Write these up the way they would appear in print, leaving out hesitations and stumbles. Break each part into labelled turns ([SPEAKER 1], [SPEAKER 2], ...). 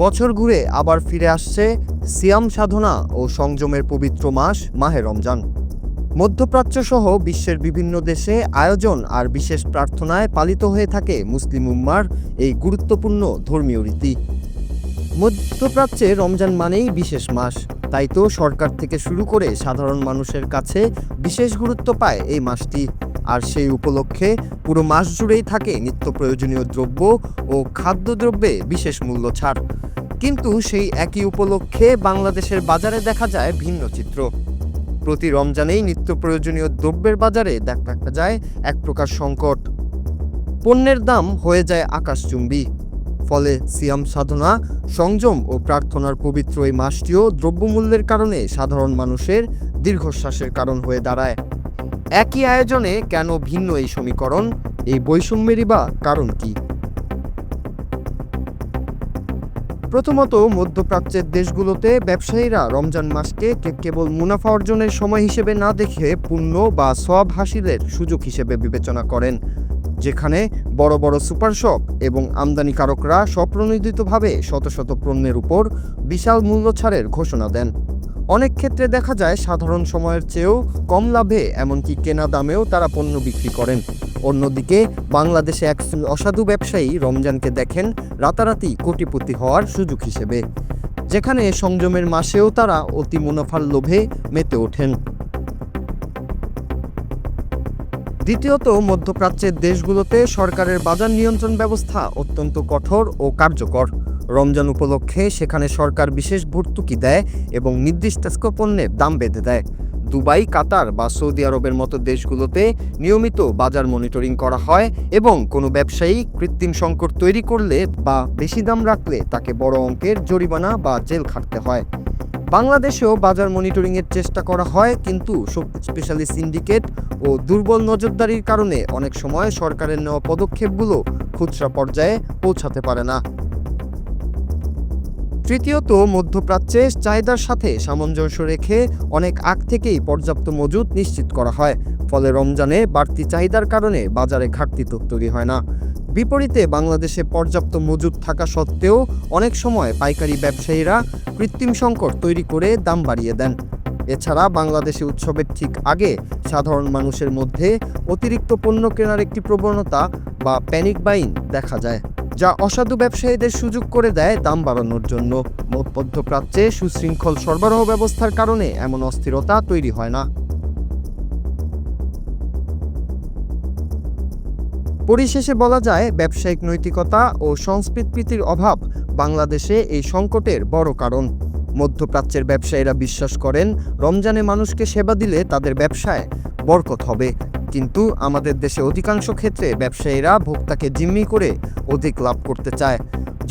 [SPEAKER 1] বছর ঘুরে আবার ফিরে আসছে সিয়াম সাধনা ও সংযমের পবিত্র মাস মাহে রমজান। মধ্যপ্রাচ্য সহ বিশ্বের বিভিন্ন দেশে আয়োজন আর বিশেষ প্রার্থনায় পালিত হয়ে থাকে মুসলিম উম্মার এই গুরুত্বপূর্ণ ধর্মীয় রীতি। মধ্যপ্রাচ্যে রমজান মানেই বিশেষ মাস, তাই তো সরকার থেকে শুরু করে সাধারণ মানুষের কাছে বিশেষ গুরুত্ব পায় এই মাসটি। আর সেই উপলক্ষে পুরো মাস জুড়েই থাকে নিত্য প্রয়োজনীয় দ্রব্য ও খাদ্যদ্রব্যে বিশেষ মূল্য ছাড়। কিন্তু সেই একই উপলক্ষে বাংলাদেশের বাজারে দেখা যায় ভিন্ন চিত্র। প্রতি রমজানেই নিত্য প্রয়োজনীয় দ্রব্যের বাজারে দেখা যায় এক প্রকার সংকট। পণ্যের দাম হয়ে যায় আকাশচুম্বী। ফলে সিয়াম সাধনা, সংযম ও প্রার্থনার পবিত্র এই মাসটিও দ্রব্যমূল্যের কারণে সাধারণ মানুষের দীর্ঘশ্বাসের কারণ হয়ে দাঁড়ায়। একই আয়োজনে কেন ভিন্ন এই সমীকরণ? এই বৈষম্যেরই বা কারণ কি? প্রথমত, মধ্যপ্রাচ্যের দেশগুলোতে ব্যবসায়ীরা রমজান মাসকে কেবল মুনাফা অর্জনের সময় হিসেবে না দেখে পুণ্য বা সওয়াব হাসিলের সুযোগ হিসেবে বিবেচনা করেন, যেখানে বড় বড় সুপার শপ এবং আমদানিকারকরা স্বপ্রণোদিতভাবে শত শত পণ্যের উপর বিশাল মূল্য ছাড়ের ঘোষণা দেন। অনেক ক্ষেত্রে দেখা যায় সাধারণ সময়ের চেয়েও কম লাভে, এমনকি কেনা দামেও তারা পণ্য বিক্রি করেন। অন্যদিকে বাংলাদেশে এক অসাধু ব্যবসায়ী রমজানকে দেখেন রাতারাতি কোটিপতি হওয়ার সুযোগ হিসেবে, যেখানে সংযমের মাসেও তারা অতি মুনাফার লোভে মেতে ওঠেন। দ্বিতীয়ত, মধ্যপ্রাচ্যের দেশগুলোতে সরকারের বাজার নিয়ন্ত্রণ ব্যবস্থা অত্যন্ত কঠোর ও কার্যকর। রমজান উপলক্ষে সেখানে সরকার বিশেষ ভর্তুকি দেয় এবং নির্দিষ্ট পণ্যের দাম বেঁধে দেয়। দুবাই, কাতার বা সৌদি আরবের মতো দেশগুলোতে নিয়মিত বাজার মনিটরিং করা হয় এবং কোনো ব্যবসায়ী কৃত্রিম সংকট তৈরি করলে বা বেশি দাম রাখলে তাকে বড় অঙ্কের জরিমানা বা জেল খাটতে হয়। বাংলাদেশেও বাজার মনিটরিংয়ের চেষ্টা করা হয়, কিন্তু শক্তিশালী সিন্ডিকেট ও দুর্বল নজরদারির কারণে অনেক সময় সরকারের নেওয়া পদক্ষেপগুলো খুচরা পর্যায়ে পৌঁছাতে পারে না। তৃতীয়ত, মধ্যপ্রাচ্যে চাহিদার সাথে সামঞ্জস্য রেখে অনেক আগ থেকেই পর্যাপ্ত মজুত নিশ্চিত করা হয়, ফলে রমজানে বাড়তি চাহিদার কারণে বাজারে ঘাটতি তৈরি হয় না। বিপরীতে বাংলাদেশে পর্যাপ্ত মজুত থাকা সত্ত্বেও অনেক সময় পাইকারি ব্যবসায়ীরা কৃত্রিম সংকট তৈরি করে দাম বাড়িয়ে দেন। এছাড়া বাংলাদেশে উৎসবের ঠিক আগে সাধারণ মানুষের মধ্যে অতিরিক্ত পণ্য কেনার একটি প্রবণতা বা প্যানিক বাইং দেখা যায়, যা অসাধু ব্যবসায়ীদের সুযোগ করে দেয় দাম বাড়ানোর জন্য। মধ্যপ্রাচ্যে সুশৃঙ্খল সরবরাহ ব্যবস্থার কারণে এমন অস্থিরতা তৈরি হয় না। পরিশেষে বলা যায়, ব্যবসায়িক নৈতিকতা ও সংস্কৃতির অভাব বাংলাদেশে এই সংকটের বড় কারণ। মধ্যপ্রাচ্যের ব্যবসায়ীরা বিশ্বাস করেন রমজানে মানুষকে সেবা দিলে তাদের ব্যবসায় বরকত হবে, কিন্তু আমাদের দেশে অধিকাংশ ক্ষেত্রে ব্যবসায়ীরা ভোক্তাকে জিম্মি করে অধিক লাভ করতে চায়।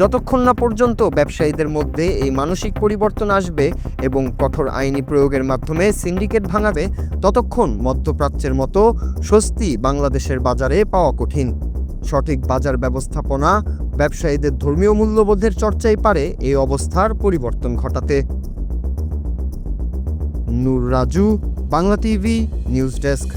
[SPEAKER 1] যতক্ষণ না পর্যন্ত ব্যবসায়ীদের মধ্যে এই মানসিক পরিবর্তন আসবে এবং কঠোর আইনি প্রয়োগের মাধ্যমে সিন্ডিকেট ভাঙাবে, ততক্ষণ মধ্যপ্রাচ্যের মতো স্বস্তি বাংলাদেশের বাজারে পাওয়া কঠিন। সঠিক বাজার ব্যবস্থাপনা, ব্যবসায়ীদের ধর্মীয় মূল্যবোধের চর্চাই পারে এই অবস্থার পরিবর্তন ঘটাতে। Noor Raju, Bangla TV news desk.